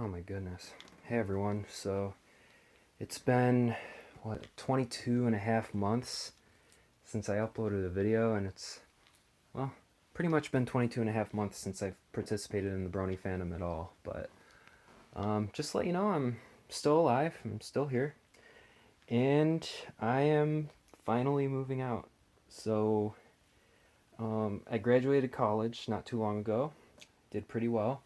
Oh my goodness. Hey everyone. So it's been, 22 and a half months since I uploaded a video, and well, pretty much been 22 and a half months since I've participated in the Brony fandom at all. But just to let you know, I'm still alive, I'm still here, and I am finally moving out. So I graduated college not too long ago, did pretty well,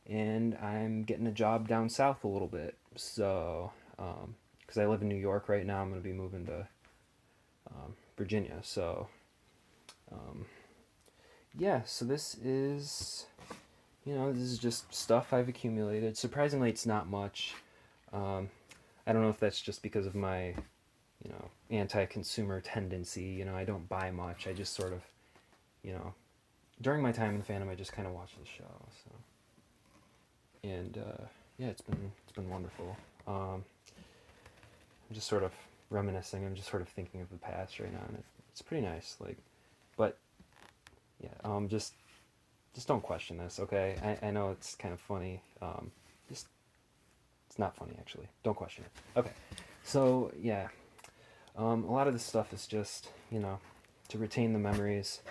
and I'm getting a job down south a little bit. So, because I live in New York right now, I'm going to be moving to Virginia. So, um, yeah, so this is just stuff I've accumulated. Surprisingly, it's not much. Um, I don't know if that's just because of my, anti-consumer tendency. I don't buy much. I just sort of, you know, during my time in the fandom, I just kind of watch the show. So, and yeah, it's been wonderful. I'm just sort of reminiscing. I'm just sort of thinking of the past right now, and it's pretty nice. But yeah, just don't question this, okay? I know it's kind of funny. Just it's not funny actually. Don't question it. Okay, so yeah, a lot of this stuff is just to retain the memories.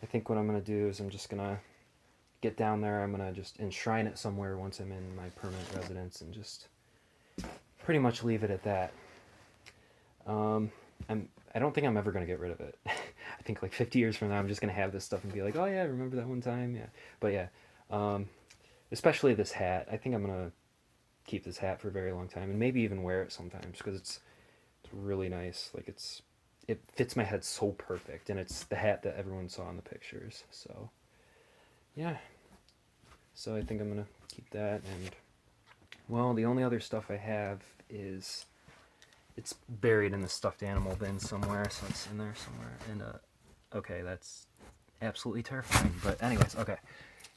I think what I'm gonna do is I'm just gonna get down there. I'm gonna just enshrine it somewhere once I'm in my permanent residence, and just pretty much leave it at that. Um, I don't think I'm ever gonna get rid of it. I think like 50 years from now, I'm just gonna have this stuff and be like, oh yeah, remember that one time? Yeah, but yeah, um, especially this hat. I think I'm gonna keep this hat for a very long time, and maybe even wear it sometimes because it's really nice. It fits my head so perfect, and it's the hat that everyone saw in the pictures. So yeah, so I think I'm gonna keep that. And well, the only other stuff I have is it's buried in the stuffed animal bin somewhere, so it's in there somewhere. And okay, that's absolutely terrifying. But anyways, okay.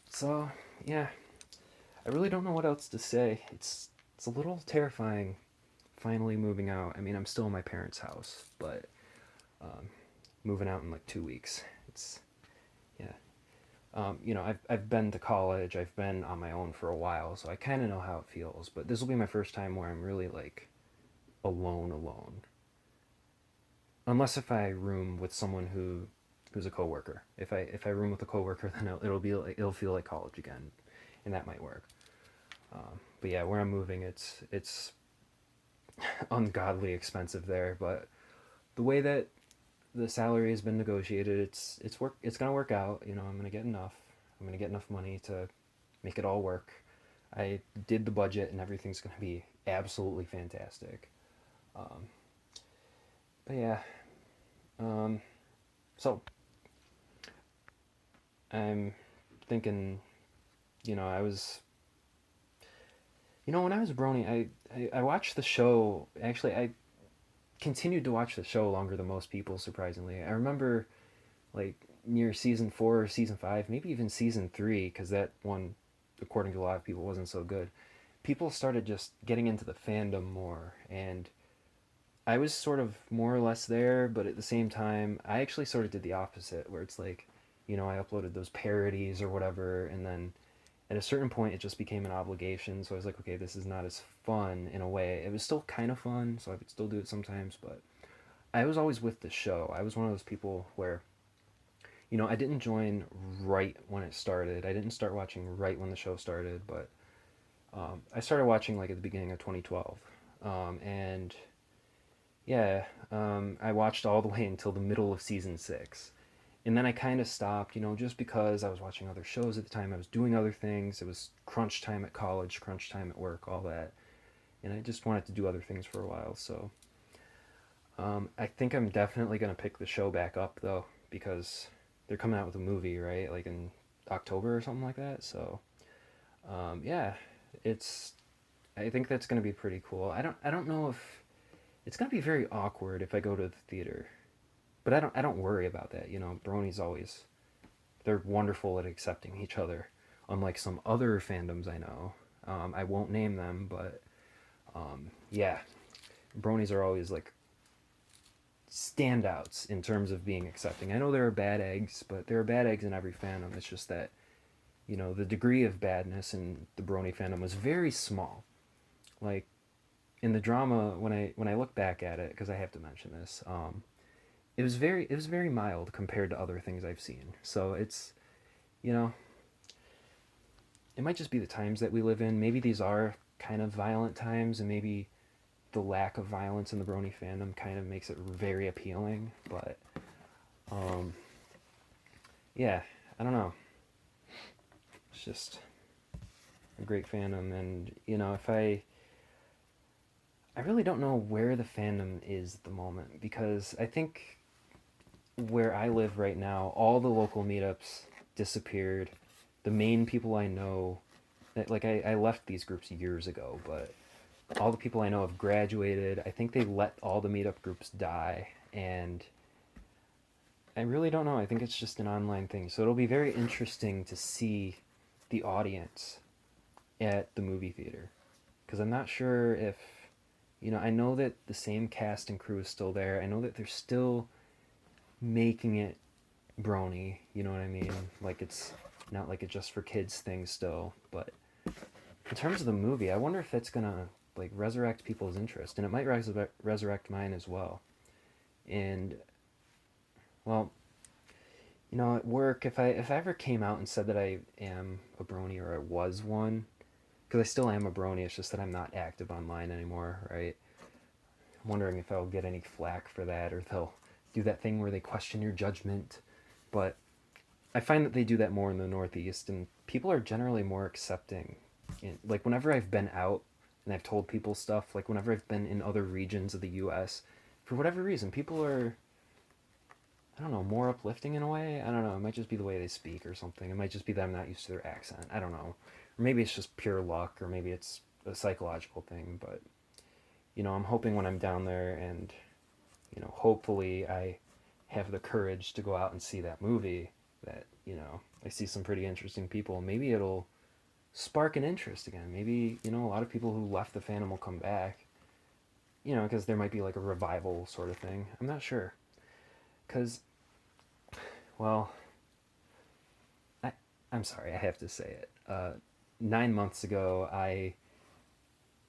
So yeah, I really don't know what else to say. It's a little terrifying finally moving out. I mean, I'm still in my parents' house, but um, moving out in like 2 weeks. It's yeah. I've been to college. I've been on my own for a while, so I kind of know how it feels. But this will be my first time where I'm really like alone. Unless if I room with someone who's a coworker. If I room with a coworker, then it'll feel like college again, and that might work. But yeah, where I'm moving, it's ungodly expensive there. But the way that the salary has been negotiated, it's gonna work out. I'm gonna get enough. I'm gonna get enough money to make it all work. I did the budget, and everything's gonna be absolutely fantastic. Um, but yeah, um, so I'm thinking, I was, when I was a brony, I watched the show. Actually, I continued to watch the show longer than most people, surprisingly. I remember, like, near season 4 or season 5, maybe even season 3, because that one, according to a lot of people, wasn't so good. People started just getting into the fandom more, and I was sort of more or less there, but at the same time, I actually sort of did the opposite, where it's like, I uploaded those parodies or whatever, and then at a certain point, it just became an obligation. So I was like, okay, this is not as fun in a way. It was still kind of fun, so I would still do it sometimes, but I was always with the show. I was one of those people where, I didn't join right when it started. I didn't start watching right when the show started, but I started watching like at the beginning of 2012. And yeah, I watched all the way until the middle of season 6. And then I kind of stopped, just because I was watching other shows at the time. I was doing other things. It was crunch time at college, crunch time at work, all that. And I just wanted to do other things for a while. So I think I'm definitely going to pick the show back up, though, because they're coming out with a movie, right? Like in October or something like that. So yeah, it's. I think that's going to be pretty cool. I don't know if it's going to be very awkward if I go to the theater, but I don't worry about that. Bronies always they're wonderful at accepting each other, unlike some other fandoms I know. I won't name them, but yeah, bronies are always like standouts in terms of being accepting. I know there are bad eggs, but there are bad eggs in every fandom. It's just that the degree of badness in the Brony fandom was very small. Like in the drama, when I look back at it, because I have to mention this, it was very mild compared to other things I've seen. So you know it might just be the times that we live in. Maybe these are kind of violent times, and maybe the lack of violence in the Brony fandom kind of makes it very appealing. But um, yeah, I don't know. It's just a great fandom, and if I really don't know where the fandom is at the moment, because I think where I live right now, all the local meetups disappeared. The main people I know, like I left these groups years ago, but all the people I know have graduated. I think they let all the meetup groups die, and I really don't know. I think it's just an online thing. So it'll be very interesting to see the audience at the movie theater, because I'm not sure if I know that the same cast and crew is still there. I know that they're still making it Brony, you know what I mean? Like it's not like a just for kids thing still, but in terms of the movie, I wonder if that's gonna like resurrect people's interest, and it might resurrect mine as well. And well, at work, if I ever came out and said that I am a Brony or I was one, because I still am a Brony, it's just that I'm not active online anymore, right? I'm wondering if I'll get any flack for that, or they'll do that thing where they question your judgment. But I find that they do that more in the Northeast, and people are generally more accepting. Like whenever I've been out and I've told people stuff, like whenever I've been in other regions of the U.S., for whatever reason, people are, I don't know, more uplifting in a way. I don't know. It might just be the way they speak or something. It might just be that I'm not used to their accent. I don't know. Or maybe it's just pure luck, or maybe it's a psychological thing. But I'm hoping when I'm down there, and hopefully I have the courage to go out and see that movie, that I see some pretty interesting people. Maybe it'll spark an interest again. Maybe a lot of people who left the fandom will come back. Because there might be like a revival sort of thing. I'm not sure. Because, well, I I'm sorry, I have to say it. 9 months ago, I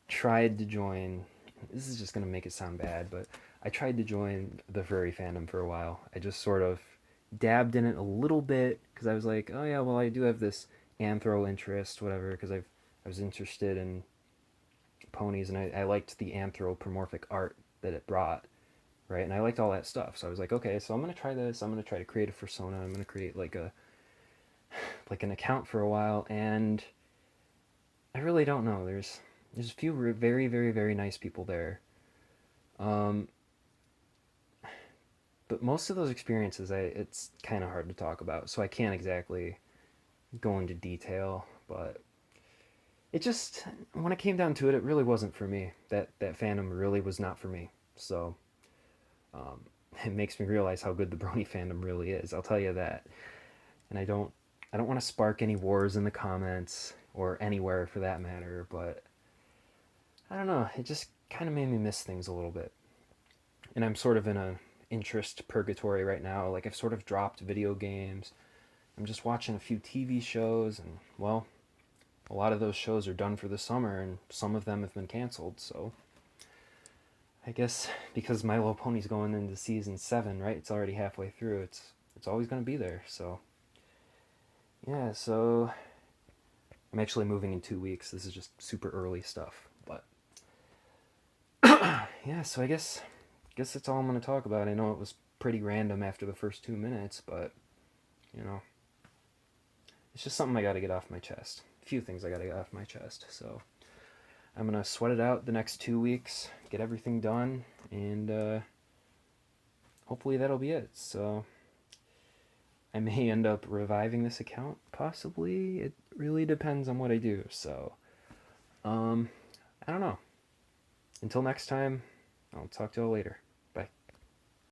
tried to join. This is just gonna make it sound bad, but I tried to join the furry fandom for a while. I just sort of dabbed in it a little bit because I was like, oh yeah, well I do have this anthro interest, whatever, because I was interested in ponies, and I liked the anthropomorphic art that it brought, right? And I liked all that stuff. So I was like, okay, so I'm gonna try this. I'm gonna try to create a persona. I'm gonna create like an account for a while, and I really don't know. There's a few very very very nice people there, um, but most of those experiences, it's kind of hard to talk about, so I can't exactly go into detail. But it just, when it came down to it, it really wasn't for me. That fandom really was not for me. So um, it makes me realize how good the Brony fandom really is. I'll tell you that. And I don't want to spark any wars in the comments or anywhere for that matter, but I don't know. It just kind of made me miss things a little bit. And I'm sort of in a interest purgatory right now. Like I've sort of dropped video games. I'm just watching a few TV shows, and well, a lot of those shows are done for the summer, and some of them have been canceled. So I guess because My Little Pony's going into season 7, right? It's already halfway through. It's always going to be there. So yeah, so I'm actually moving in 2 weeks. This is just super early stuff, but yeah. So I guess that's all I'm going to talk about. I know it was pretty random after the first 2 minutes, but you know, it's just something I got to get off my chest. A few things I got to get off my chest. So I'm gonna sweat it out the next 2 weeks, get everything done, and hopefully that'll be it. So I may end up reviving this account, possibly. It really depends on what I do. So um, I don't know. Until next time, I'll talk to you all later.